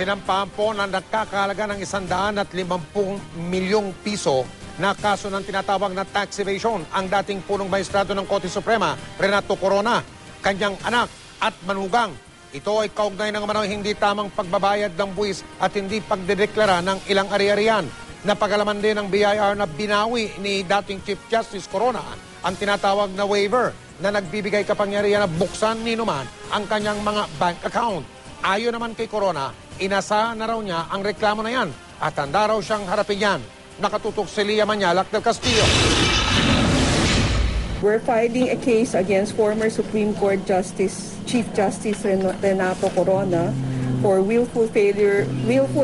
Sinampahan po na nagkakahalaga ng 150 milyong piso na kaso ng tinatawag na tax evasion ang dating punong maestrado ng Korte Suprema, Renato Corona, kanyang anak at manugang. Ito ay kaugnay ng hindi tamang pagbabayad ng buwis at hindi pagdedeklara ng ilang ari-arian. Napagalaman din ng BIR na binawi ni dating Chief Justice Corona ang tinatawag na waiver na nagbibigay kapangyarihan na buksan ni Numan ang kanyang mga bank account. Ayon naman kay Corona, inasahan na raw niya ang reklamo na yan at handa raw siyang harapin yan. Nakatutok si Lia Manyalak del Castillo. We're filing a case against former Supreme Court Chief Justice Renato Corona for willful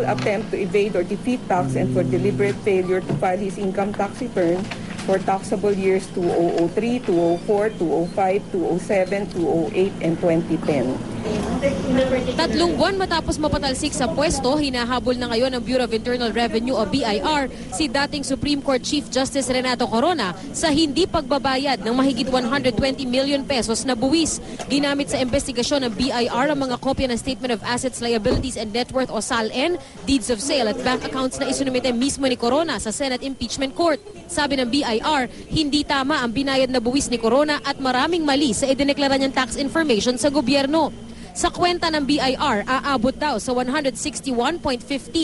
attempt to evade or defeat tax and for deliberate failure to file his income tax return for taxable years 2003, 2004, 2005, 2007, 2008, and 2010. 3 buwan matapos mapatalsik sa pwesto, hinahabol na ngayon ng Bureau of Internal Revenue o BIR si dating Supreme Court Chief Justice Renato Corona sa hindi pagbabayad ng mahigit 120 million pesos na buwis. Ginamit sa investigasyon ng BIR ang mga kopya ng Statement of Assets, Liabilities, and Net Worth o SALN, deeds of sale at bank accounts na isinumite mismo ni Corona sa Senate Impeachment Court. Sabi ng BIR, hindi tama ang binayad na buwis ni Corona at maraming mali sa idineklara niyang tax information sa gobyerno. Sa kwenta ng BIR, aabot daw sa 161.15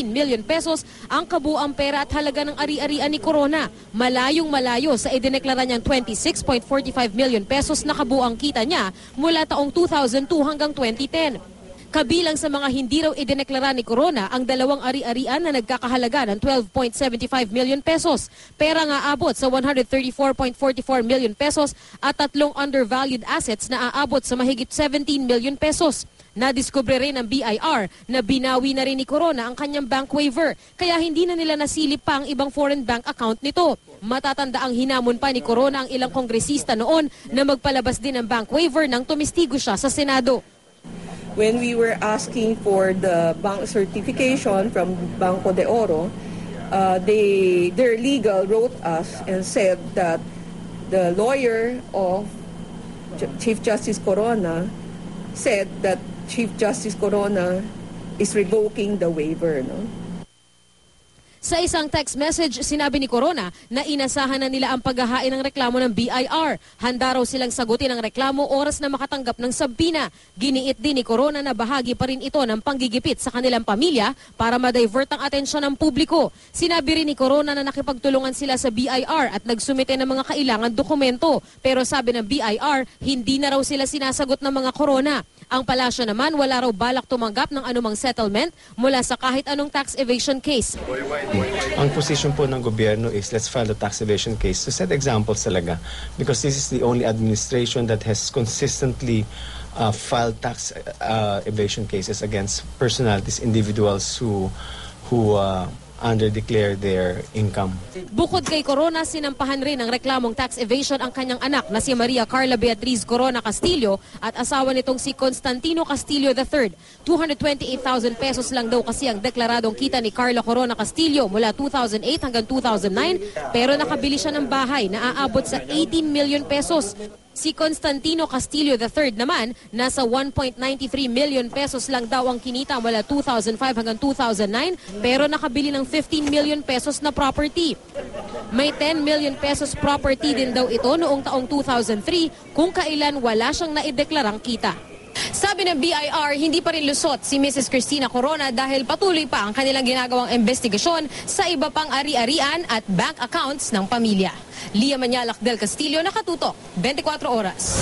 million pesos ang kabuang pera at halaga ng ari-arian ni Corona. Malayong-malayo sa idineklara niyang 26.45 million pesos na kabuang kita niya mula taong 2002 hanggang 2010. Kabilang sa mga hindi raw idineklara ni Corona ang dalawang ari-arian na nagkakahalaga ng 12.75 million pesos. Pera nga abot sa 134.44 million pesos at 3 undervalued assets na aabot sa mahigit 17 million pesos. Nadiskubre rin ng BIR na binawi na rin ni Corona ang kanyang bank waiver, kaya hindi na nila nasilip pa ang ibang foreign bank account nito. Matatanda ang hinamon pa ni Corona ang ilang kongresista noon na magpalabas din ng bank waiver nang tumistigo siya sa Senado. When we were asking for the bank certification from Banco de Oro, their legal wrote us and said that the lawyer of Chief Justice Corona said that Chief Justice Corona is revoking the waiver. No? Sa isang text message, sinabi ni Corona na inasahan na nila ang paghahain ng reklamo ng BIR. Handa raw silang sagutin ang reklamo oras na makatanggap ng sabina. Giniit din ni Corona na bahagi pa rin ito ng panggigipit sa kanilang pamilya para ma-divert ang atensyon ng publiko. Sinabi rin ni Corona na nakipagtulungan sila sa BIR at nagsumite ng mga kailangan dokumento. Pero sabi ng BIR, hindi na raw sila sinasagot ng mga Corona. Ang palasyo naman wala raw balak tumanggap ng anumang settlement mula sa kahit anong tax evasion case. Ang position po ng gobyerno is let's file a tax evasion case to set examples talaga because this is the only administration that has consistently filed tax evasion cases against personalities, individuals who underdeclare their income. Bukod kay Corona, sinampahan rin ng reklamong tax evasion ang kanyang anak na si Maria Carla Beatriz Corona Castillo at asawa nitong si Constantino Castillo III. 228,000 pesos lang daw kasi ang deklaradong kita ni Carla Corona Castillo mula 2008 hanggang 2009 pero nakabili siya ng bahay na aabot sa 18 million pesos. Si Constantino Castillo III naman, nasa 1.93 million pesos lang daw ang kinita mula 2005 hanggang 2009 pero nakabili ng 15 million pesos na property. May 10 million pesos property din daw ito noong taong 2003 kung kailan wala siyang naideklarang kita. Sabi ng BIR, hindi pa rin lusot si Mrs. Cristina Corona dahil patuloy pa ang kanilang ginagawang investigasyon sa iba pang ari-arian at bank accounts ng pamilya. Lia Manyalak del Castillo, nakatutok, 24 oras.